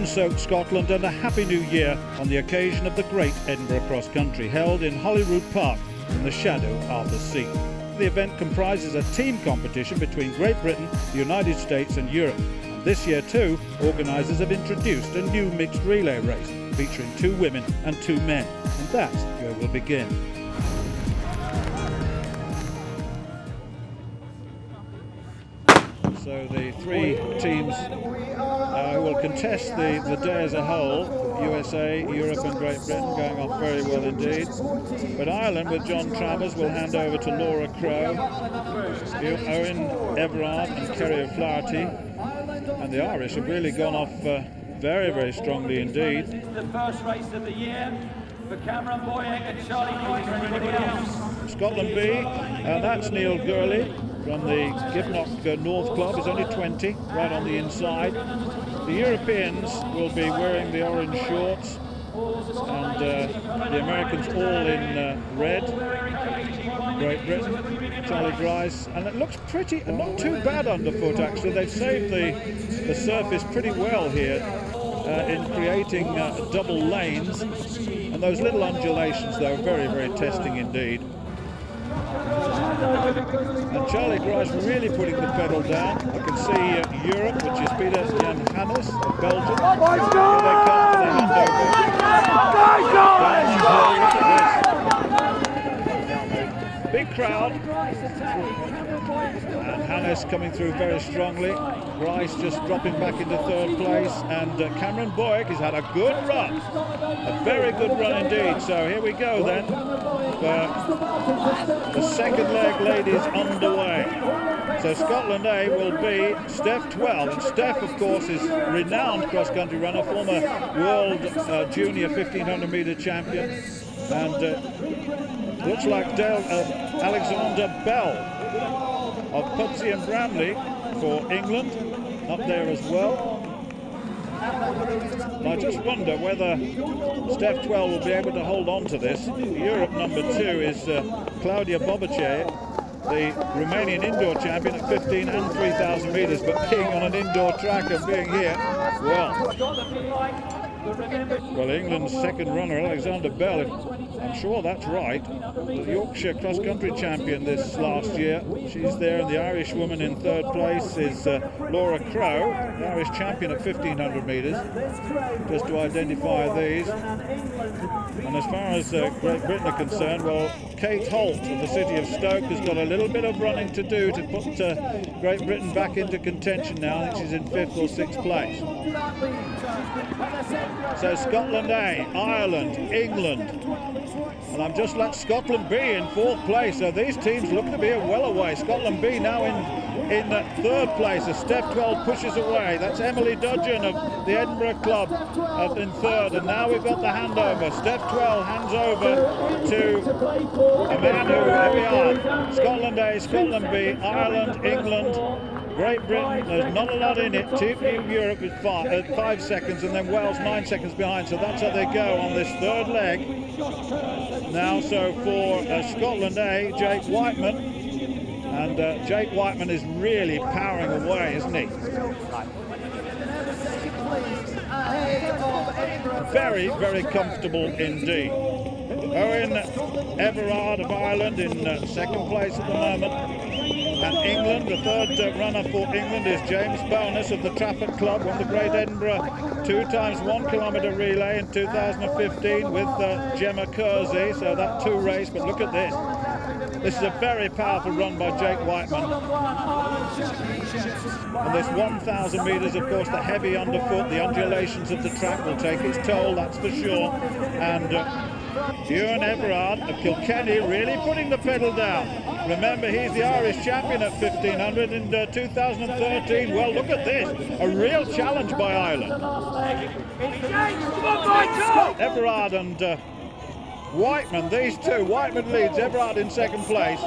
sun-soaked Scotland and a Happy New Year on the occasion of the Great Edinburgh Cross Country, held in Holyrood Park in the shadow of the sea. The event comprises a team competition between Great Britain, the United States and Europe. And this year too, organisers have introduced a new mixed relay race featuring 2 women and 2 men. And that's where we'll begin. So the 3 teams will contest the day as a whole. USA, Europe and Great Britain going off very well indeed. But Ireland, with John Travers, will hand over to Laura Crowe, Owen Everard and Kerry O'Flaherty. And the Irish have really gone off very, very strongly indeed. This is the first race of the year for Cameron Boyack and Charlie Clyde and everybody else. Scotland B, that's Neil Gurley from the Givenlock North Club. He's only 20, right on the inside. The Europeans will be wearing the orange shorts, and the Americans all in red. Great Britain, Charlie Grice, and it looks pretty, not too bad underfoot actually. They've saved the surface pretty well here in creating double lanes, and those little undulations though, very, very testing indeed. And Charlie Grice really putting the pedal down. I can see Europe, which is Peter Jan Hannes of Belgium. Here they come for the handover. Big crowd. And Hannes coming through very strongly. Grice just dropping back into 3rd place. And Cameron Boyack has had a good run. A very good run indeed. So here we go then. The second leg, ladies, underway. So Scotland A will be Steph Twell, and Steph, of course, is renowned cross-country runner, former world junior 1500 metre champion, and looks like Alexander Bell of Pudsey and Bramley for England up there as well. And I just wonder whether Steph Twell will be able to hold on to this. Europe number 2 is Claudia Bobace, the Romanian indoor champion at 15 and 3,000 metres, but being on an indoor track and being here, well, England's second runner, Alexander Bell, I'm sure that's right, the Yorkshire cross-country champion this last year. She's there, and the Irish woman in 3rd place is Laura Crowe, the Irish champion at 1,500 metres, just to identify these. And as far as Great Britain are concerned, well, Kate Holt of the city of Stoke has got a little bit of running to do to put Great Britain back into contention now. I think she's in 5th or 6th place. So Scotland A, Ireland, England, and I'm just let Scotland B in 4th place. So these teams look to be well away. Scotland B now in 3rd place as Steph Twell pushes away. That's Emily Dudgeon of the Edinburgh Club in 3rd, and now we've got the handover. Steph Twell hands over to a man who, here we are, Scotland A, Scotland B, Ireland, England, Great Britain. There's not a lot in it. Team Europe is 5 seconds, and then Wales 9 seconds behind. So that's how they go on this 3rd leg. Now, so for Scotland A, Jake Whiteman, and Jake Whiteman is really powering away, isn't he? Very, very comfortable indeed. Owen Everard of Ireland in 2nd place at the moment. And England, the 3rd runner for England is James Bowness of the Trafford Club, won the Great Edinburgh 2x1 kilometre relay in 2015 with Gemma Kersey, so that 2 race. But look at this. This is a very powerful run by Jake Whiteman. And this 1,000 metres, of course, the heavy underfoot, the undulations of the track will take its toll, that's for sure. And Ewan Everard of Kilkenny really putting the pedal down. Remember, he's the Irish champion at 1,500 in 2013. Well, look at this. A real challenge by Ireland. Everard and Whiteman, these two. Whiteman leads, Everard in 2nd place.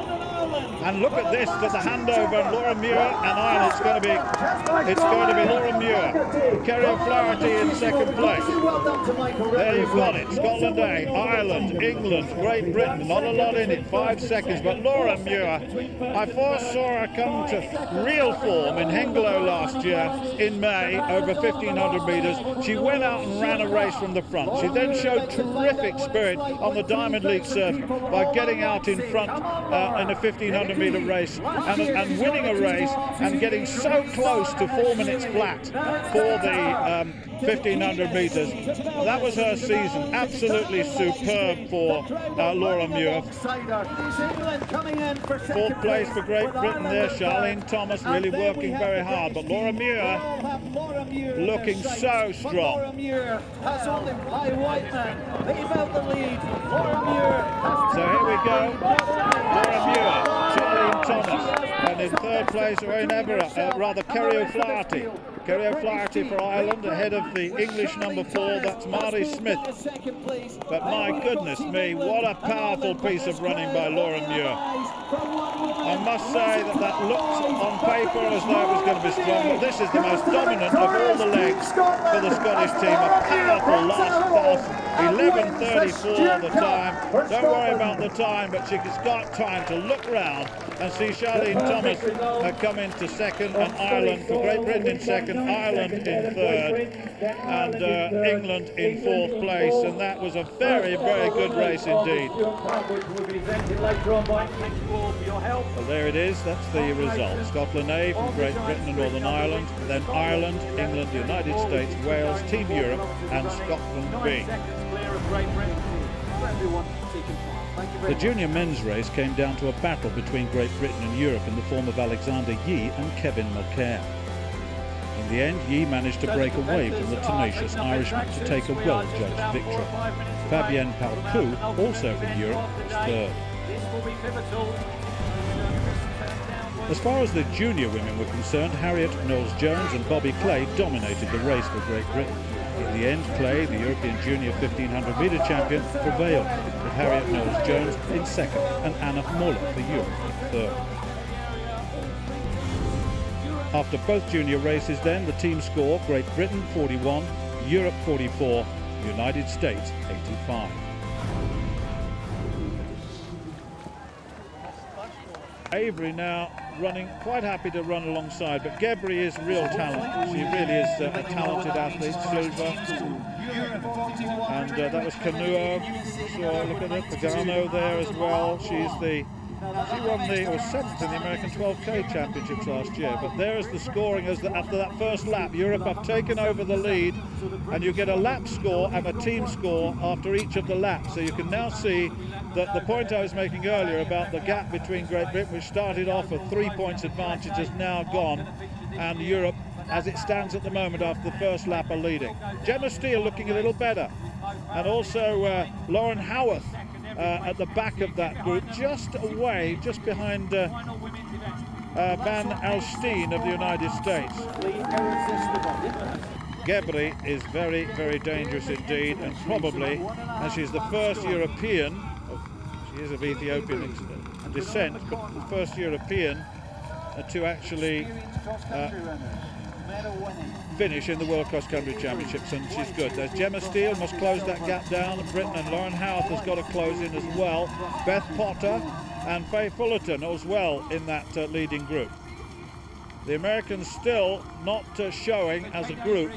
And look at this, to the handover, and Laura Muir and Ireland. It's going to be Laura Muir. Kerry O'Flaherty in second place. There you've got it. Scotland A, Ireland, England, Great Britain. Not a lot in it, 5 seconds. But Laura Muir, I first saw her come to real form in Hengelo last year in May over 1,500 metres. She went out and ran a race from the front. She then showed terrific spirit on the Diamond League circuit by getting out in front in a 1,500 metre race and winning a race and getting so close to 4 minutes flat for the 1,500 metres. That was her season. Absolutely superb for Laura Muir. 4th place for Great Britain there. Charlene Thomas really working very hard, but Laura Muir looking so strong. Laura Muir has only High Whiteman. Leave out the lead. Laura Muir has. So here we go. Laura Muir, Charlene Thomas, and in 3rd place, Kerry O'Flaherty. Kerry O'Flaherty for Ireland, ahead of the English number 4, that's Marty Smith. But my goodness me, what a powerful piece of running by Laura Muir. I must say that looked on paper as though it was going to be strong, but this is the most dominant of all the legs for the Scottish team. A powerful last 11:34 the time. Don't worry about the time, but she's got time to look round and see Charlene Thomas come into second, and Ireland for Great Britain in second, Ireland in third, and England in 4th place. And that was a very, very good race indeed. Well, there it is. That's the result. Scotland A from Great Britain and Northern Ireland, then Ireland, England, the United States, Wales, Team Europe, and Scotland B. The junior men's race came down to a battle between Great Britain and Europe in the form of Alexander Yee and Kevin Mulcair. In the end, Yee managed to break away from the tenacious Irishman to take a well-judged victory. Fabienne Palcou, also from Europe, was 3rd. As far as the junior women were concerned, Harriet Knowles-Jones and Bobby Clay dominated the race for Great Britain. In the end, Clay, the European Junior 1,500 metre champion, prevailed, with Harriet Knowles-Jones in second and Anna Moller for Europe in third. After both junior races then, the team score: Great Britain 41, Europe 44, United States 85. Avery now running, quite happy to run alongside, but Gebri is real talent. She really is a talented athlete, silver. And that was Canoa. So look at it, Pagano there as well. She won the, or 7th in the American 12K Championships last year. But there is the scoring after that first lap. Europe have taken over the lead, and you get a lap score and a team score after each of the laps. So you can now see that the point I was making earlier about the gap between Great Britain, which started off with 3 points advantage, is now gone, and Europe, as it stands at the moment after the first lap, are leading. Gemma Steele looking a little better, and also Lauren Howarth at the back of that group, just away, just behind Van Alstyne of the United States. Gebri is very, very dangerous indeed, and probably, as she's the first European, she is of Ethiopian descent, but the first European to actually finish in the World Cross Country Championships, and she's good. There's Gemma Steele, must close that gap down. Britain and Lauren Howarth has got to close in as well. Beth Potter and Faye Fullerton as well in that leading group. The Americans still not showing as a group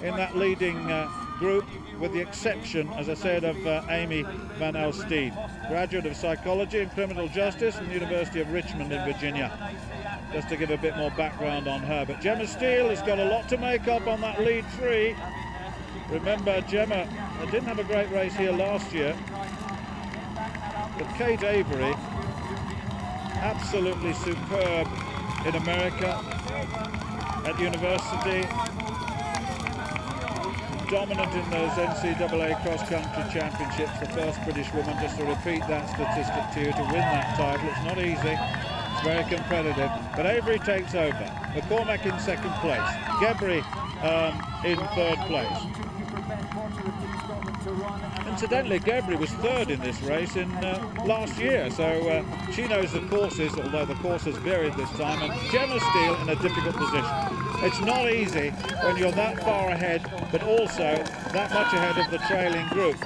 in that leading group, with the exception, as I said, of Amy Van Alstyne, graduate of psychology and criminal justice from the University of Richmond in Virginia. Just to give a bit more background on her. But Gemma Steele has got a lot to make up on that lead 3. Remember, Gemma didn't have a great race here last year, but Kate Avery, absolutely superb in America at university, dominant in those NCAA cross-country championships, the first British woman, just to repeat that statistic to you, to win that title. It's not easy. It's very competitive, but Avery takes over. McCormack in second place, Gebri in third place. Incidentally, Gebri was third in this race in last year, so she knows the courses, although the course has varied this time, and Gemma Steele in a difficult position. It's not easy when you're that far ahead, but also that much ahead of the trailing group.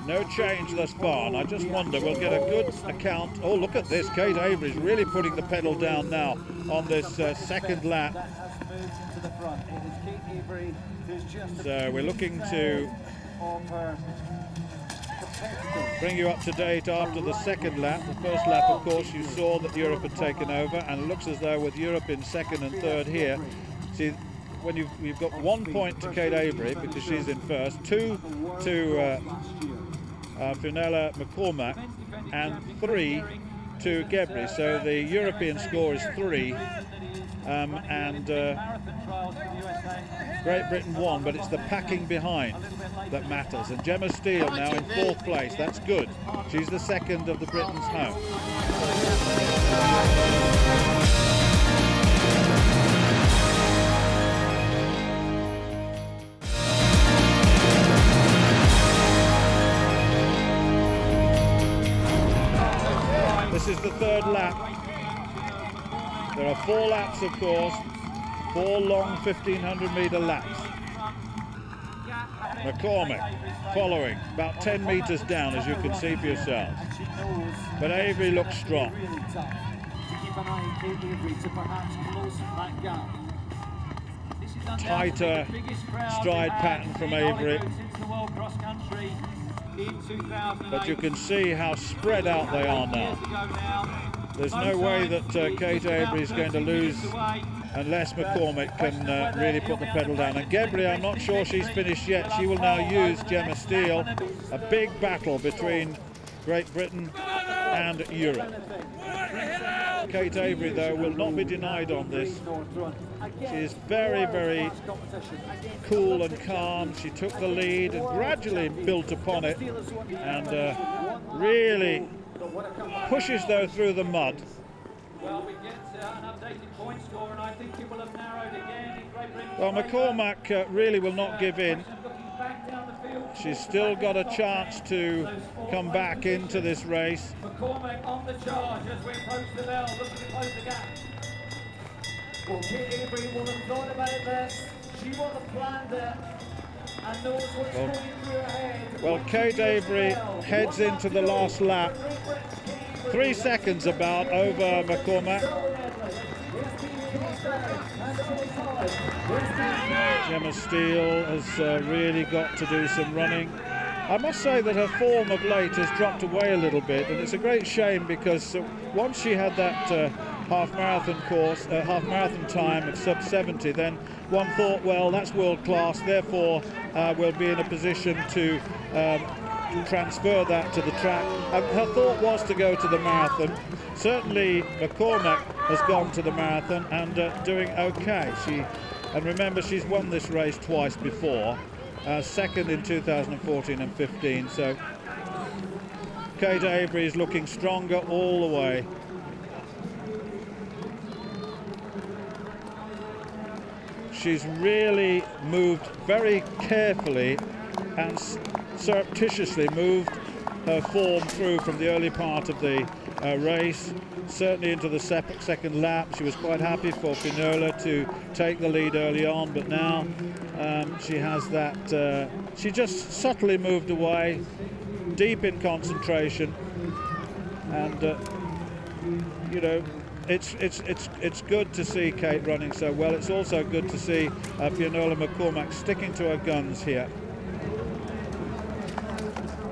No change thus far, and I just wonder, we'll get a good account. Oh, look at this, Kate Avery's really putting the pedal down now on this second lap. So we're looking to bring you up to date after the second lap. The first lap, of course, you saw that Europe had taken over, and it looks as though with Europe in second and third here, see, when you've got 1 point to Kate Avery because she's in first, 2 to Fionnuala McCormack, and 3 to Gebri. So the European score is 3, and Great Britain won, but it's the packing behind that matters. And Gemma Steele now in 4th place. That's good. She's the second of the Britons home. This is the third lap. There are 4 laps, of course, 4 long 1500-metre laps. McCormack following, about 10 metres down, as you can see for yourselves. But Avery looks strong. Tighter stride pattern from Avery. But you can see how spread out they are now. There's no way that Kate Avery is going to lose unless McCormack can really put the pedal down. And Gebri, I'm not sure she's finished yet. She will now use Gemma Steele. A big battle between Great Britain and Europe. Kate Avery, though, will not be denied on this. She is very, very cool and calm. She took the lead and gradually built upon it, and really pushes, though, through the mud. Well, we get an updated point score, and I think it will have narrowed again in Great Britain. Well, McCormack really will not give in. She's still got a chance to come back into this race. McCormack on the charge as we approach the bell, looking to close the gap. Well, Kate Avery will have thought about this. She will have planned it and knows what's going through her head. Well, Kate Avery heads into the last lap. 3 seconds about over McCormack. Gemma Steele has really got to do some running. I must say that her form of late has dropped away a little bit, and it's a great shame because once she had that half marathon time of sub 70, then one thought, well, that's world class, therefore we'll be in a position to transfer that to the track. And her thought was to go to the marathon. Certainly McCormack has gone to the marathon and doing okay. And remember, she's won this race twice before, second in 2014 and 15, so Kate Avery is looking stronger all the way. She's really moved very carefully and surreptitiously moved her form through from the early part of the race, certainly into the second lap. She was quite happy for Fionnuala to take the lead early on, but now she has that, she just subtly moved away, deep in concentration, and you know, it's good to see Kate running so well. It's also good to see Fionnuala McCormack sticking to her guns here.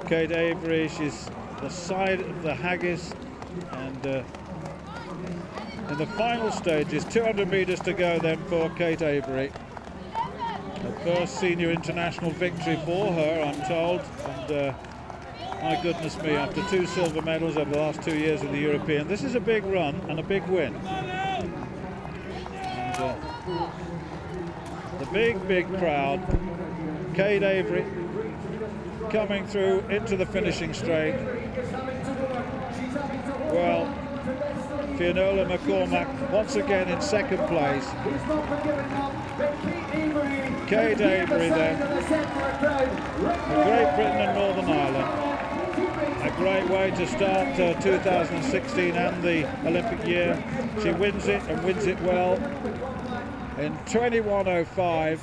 Kate Avery, she's the side of the haggis, and in the final stages, 200 metres to go then for Kate Avery. The first senior international victory for her, I'm told, and my goodness me, after 2 silver medals over the last 2 years of the European, this is a big run and a big win. And the big crowd, Kate Avery coming through into the finishing straight. Well, Fionnuala McCormack once again in second place. He's not forgiven now, but Kate Avery Kate Avery then. Great Britain and Northern Ireland. A great way to start 2016 and the Olympic year. She wins it and wins it well in 21.05.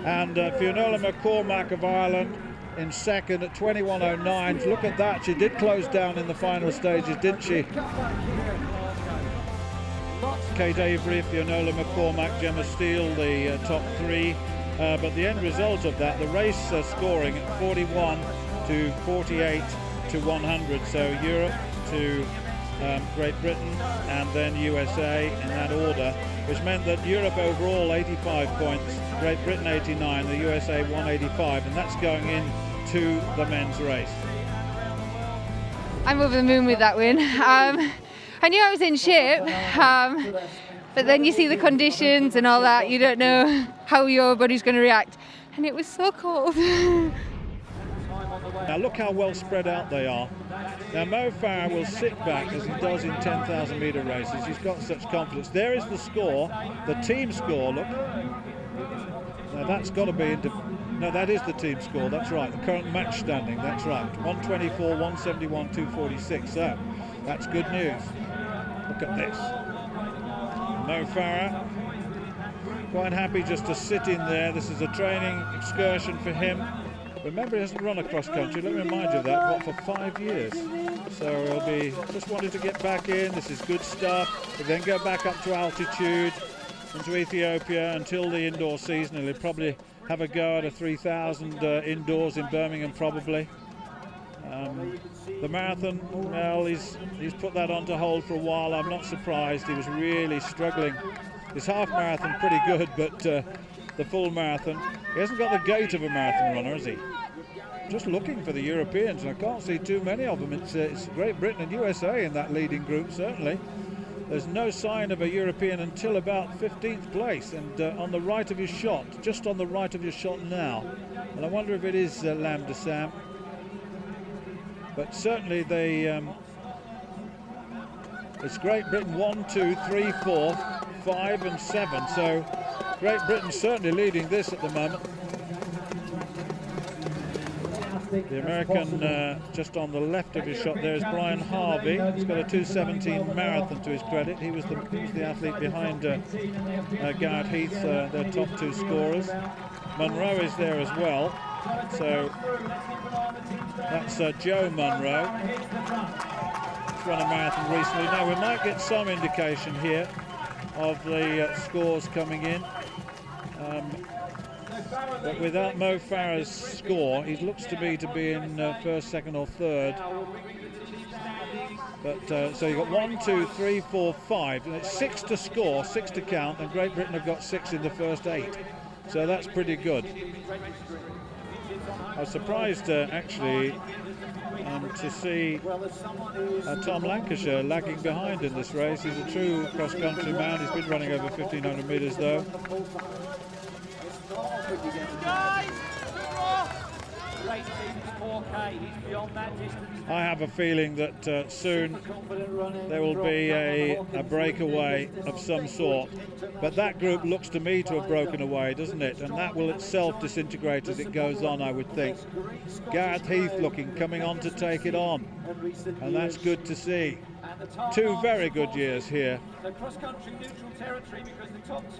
And Fionnuala McCormack of Ireland in second at 21.09. Look at that, she did close down in the final stages, didn't she? Kate Avery, Fionnuala McCormack, Gemma Steele, the top three. But the end result of that, the race scoring at 41 to 48 to 100. So Europe to Great Britain and then USA in that order, which meant that Europe overall 85 points, Great Britain 89, the USA 185, and that's going into the men's race. I'm over the moon with that win. I knew I was in shape, but then you see the conditions and all that, you don't know how your body's going to react, and it was so cold. Now look how well spread out they are. Now Mo Farah will sit back as he does in 10,000 metre races. He's got such confidence. There is the score, the team score, look. Now that's got to be, no, that is the team score, that's right. The current match standing, that's right. 124, 171, 246, so that's good news. Look at this. Mo Farah, quite happy just to sit in there. This is a training excursion for him. Remember, he hasn't run across country, let me remind you of that, what, for 5 years. So he'll be just wanting to get back in. This is good stuff. He'll then go back up to altitude into Ethiopia until the indoor season. He'll probably have a go at a 3,000 indoors in Birmingham, probably. The marathon, well, he's put that on to hold for a while. I'm not surprised. He was really struggling. His half marathon pretty good, but the full marathon, he hasn't got the gait of a marathon runner, has he? Just looking for the Europeans, and I can't see too many of them. It's Great Britain and USA in that leading group, certainly. There's no sign of a European until about 15th place, and on the right of his shot, just on the right of his shot now. And I wonder if it is Lam de Sam. But certainly it's Great Britain 1, 2, 3, 4, 5 and 7. So Great Britain certainly leading this at the moment. The American just on the left of his shot there is Brian Harvey. He's got a 2:17 marathon to his credit. He was the athlete behind Garrett Heath, their top two scorers. Munro is there as well. So that's Joe Munro. He's run a marathon recently. Now we might get some indication here of the scores coming in. But without Mo Farah's score, he looks to me to be in first, second or third. But so you've got 1, 2, 3, 4, 5, and it's 6 to score, 6 to count, and Great Britain have got 6 in the first 8. So that's pretty good. I was surprised actually to see Tom Lancashire lagging behind in this race. He's a true cross-country man. He's been running over 1,500 metres though. I have a feeling that soon there will be a breakaway of some sort, but that group looks to me to have broken away, doesn't it? And that will itself disintegrate as it goes on, I would think. Gareth Heath coming on to take it on, and that's good to see. 2 very good years here.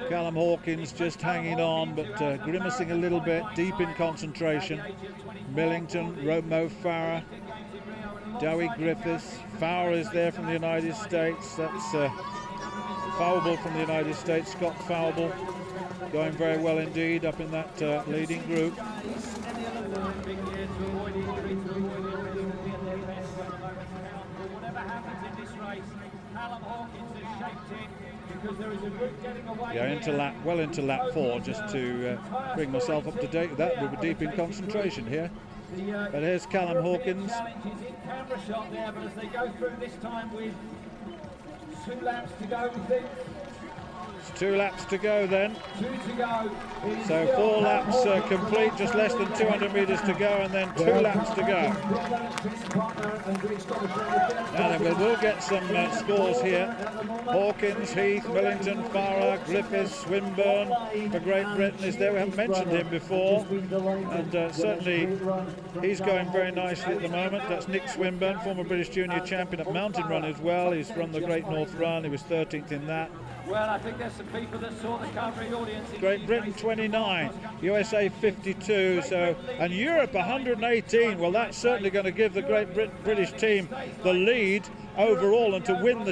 Callum Hawkins just hanging on, but grimacing a little bit, deep in concentration. Millington, Mo Farah, Dowie Griffiths. Farah is there from the United States. That's Fowable from the United States, Scott Fowable, going very well indeed up in that leading group. Yeah, well into lap 4, just to bring myself up to date with that. We were deep in concentration here. But here's Callum Hawkins. It's 2 laps to go then. 2 to go. So 4 laps complete, just less than 200 metres to go, and then 2 laps to go. Now then, we'll get some scores here. Hawkins, Heath, Millington, Farah, Griffiths, Swinburne for Great Britain is there. We haven't mentioned him before, and certainly he's going very nicely at the moment. That's Nick Swinburne, former British junior champion at mountain run as well. He's run the Great North Run. He was 13th in that. Well, I think there's some people that saw the Calgary audience. Great Britain 29, USA 52, so, and Europe 118. Well, that's certainly going to give the British team the lead overall, and to win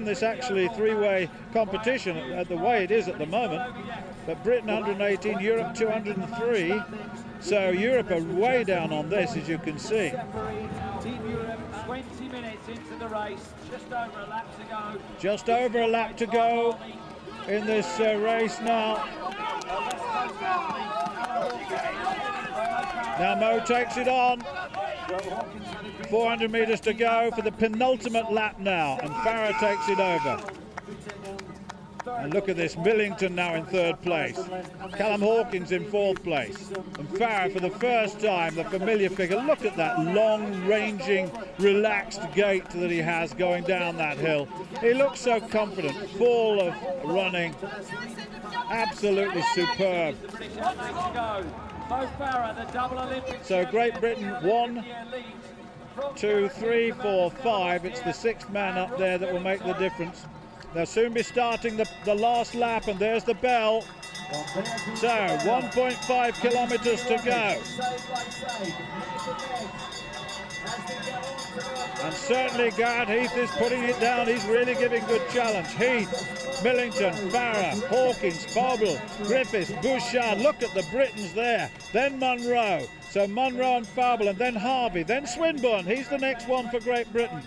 this actually 3-way competition at the way it is at the moment. But Britain 118, Europe 203. So Europe are way down on this, as you can see. Team Europe 20 minutes into the race, just over a lap to go. Just over a lap to go in this race now. Now Mo takes it on. 400 metres to go for the penultimate lap now, and Farah takes it over. And look at this, Millington now in 3rd place. Callum Hawkins in 4th place. And Farah for the first time, the familiar figure. Look at that long-ranging, relaxed gait that he has going down that hill. He looks so confident, full of running. Absolutely superb. So Great Britain 1, 2, 3, 4, 5. It's the 6th man up there that will make the difference. They'll soon be starting the last lap, and there's the bell. So 1.5 kilometres to go. And certainly Garrett Heath is putting it down. He's really giving good challenge. Heath, Millington, Farah, Hawkins, Fauble, Griffiths, Bouchard. Look at the Britons there. Then Munro. So Munro and Fauble, and then Harvey, then Swinburne. He's the next one for Great Britain.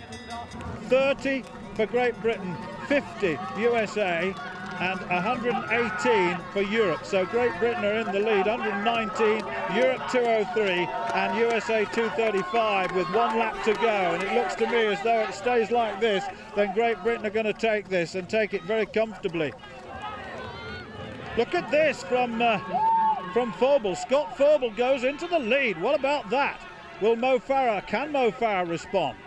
30 for Great Britain, 50 USA, and 118 for Europe. So Great Britain are in the lead, 119, Europe 203, and USA 235 with 1 lap to go. And it looks to me as though it stays like this, then Great Britain are going to take this and take it very comfortably. Look at this from Fauble. Scott Fauble goes into the lead. What about that? Can Mo Farah respond?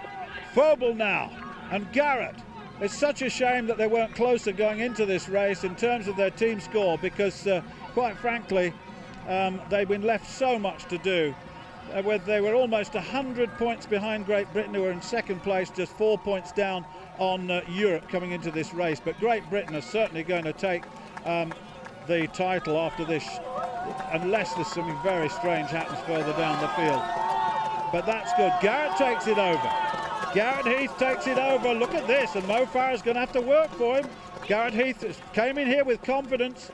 Fauble now, and Garrett. It's such a shame that they weren't closer going into this race in terms of their team score, because quite frankly they've been left so much to do. They were almost 100 points behind Great Britain, who were in 2nd place, just 4 points down on Europe coming into this race. But Great Britain are certainly going to take the title after this, unless there's something very strange happens further down the field. But that's good. Garrett takes it over. Garrett Heath takes it over. Look at this, and Mo Farah's going to have to work for him. Garrett Heath came in here with confidence.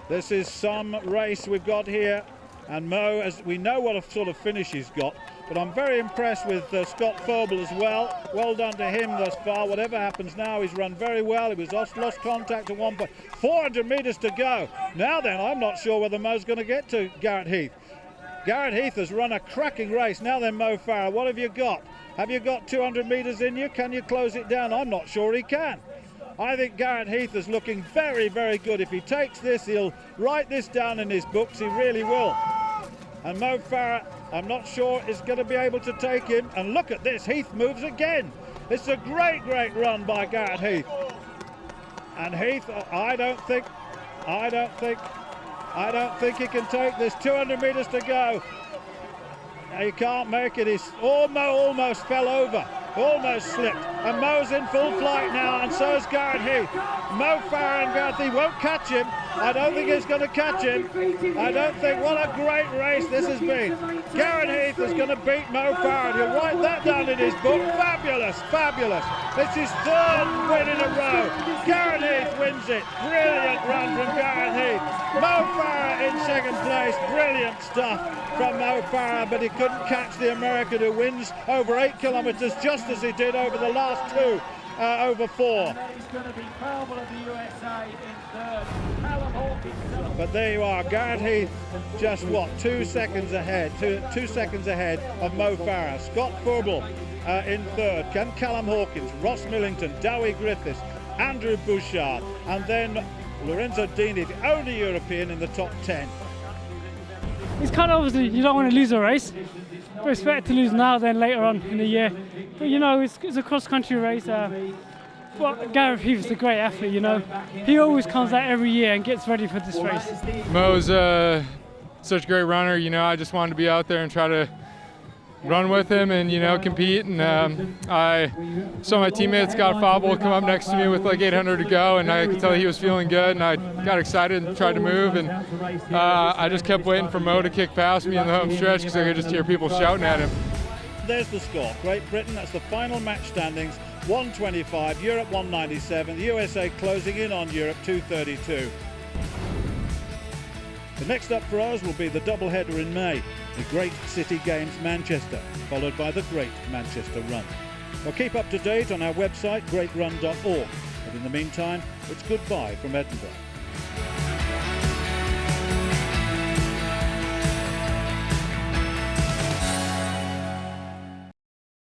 This is some race we've got here, and Mo, as we know what a sort of finish he's got, but I'm very impressed with Scott Fauble as well. Well done to him thus far. Whatever happens now, he's run very well. He was lost contact at one point. 400 metres to go. Now then, I'm not sure whether Mo's going to get to Garrett Heath. Garrett Heath has run a cracking race. Now then, Mo Farah, what have you got? Have you got 200 metres in you? Can you close it down? I'm not sure he can. I think Garrett Heath is looking very, very good. If he takes this, he'll write this down in his books. He really will. And Mo Farah, I'm not sure is going to be able to take him. And look at this, Heath moves again. It's a great, great run by Garrett Heath. And Heath, I don't think he can take this. 200 metres to go. He can't make it. He's almost fell over. Almost slipped. And Mo's in full flight now, and so is Garrett Heath. Mo Farah and Garrett Heath won't catch him. I don't think he's going to catch him. I don't think. What a great race this has been. Garrett Heath is going to beat Mo Farah. He'll write that down in his book. Fabulous, fabulous. It's his 3rd win in a row. Garrett Heath wins it. Brilliant run from Garrett Heath. Mo Farah in 2nd place. Brilliant stuff from Mo Farah, but he couldn't catch the American who wins over 8 kilometres, just as he did over the last 2, over 4. And then it's going to be Fauble of the USA in 3rd. Callum Hawkins. But there you are, Garrett Heath, just what, 2 seconds ahead, 2 seconds ahead of Mo Farah. Scott Fauble in 3rd, Callum Hawkins, Ross Millington, Dowie Griffiths, Andrew Bouchard, and then Lorenzo Dini, the only European in the top 10. It's kind of obviously you don't want to lose a race, but it's better to lose now than later on in the year. But you know, it's a cross-country race. But Gareth Heath's a great athlete, you know. He always comes out every year and gets ready for this race. Mo's such a great runner, you know. I just wanted to be out there and try to run with him and, you know, compete. And I saw my teammates got a foul come up next to me with like 800 to go, and I could tell he was feeling good, and I got excited and tried to move, and I just kept waiting for Mo to kick past me in the home stretch because I could just hear people shouting at him. There's the score. Great Britain, that's the final match standings, 125, Europe 197, the USA closing in on Europe 232. The next up for us will be the doubleheader in May, the Great City Games Manchester, followed by the Great Manchester Run. Well, keep up to date on our website, greatrun.org. But in the meantime, it's goodbye from Edinburgh.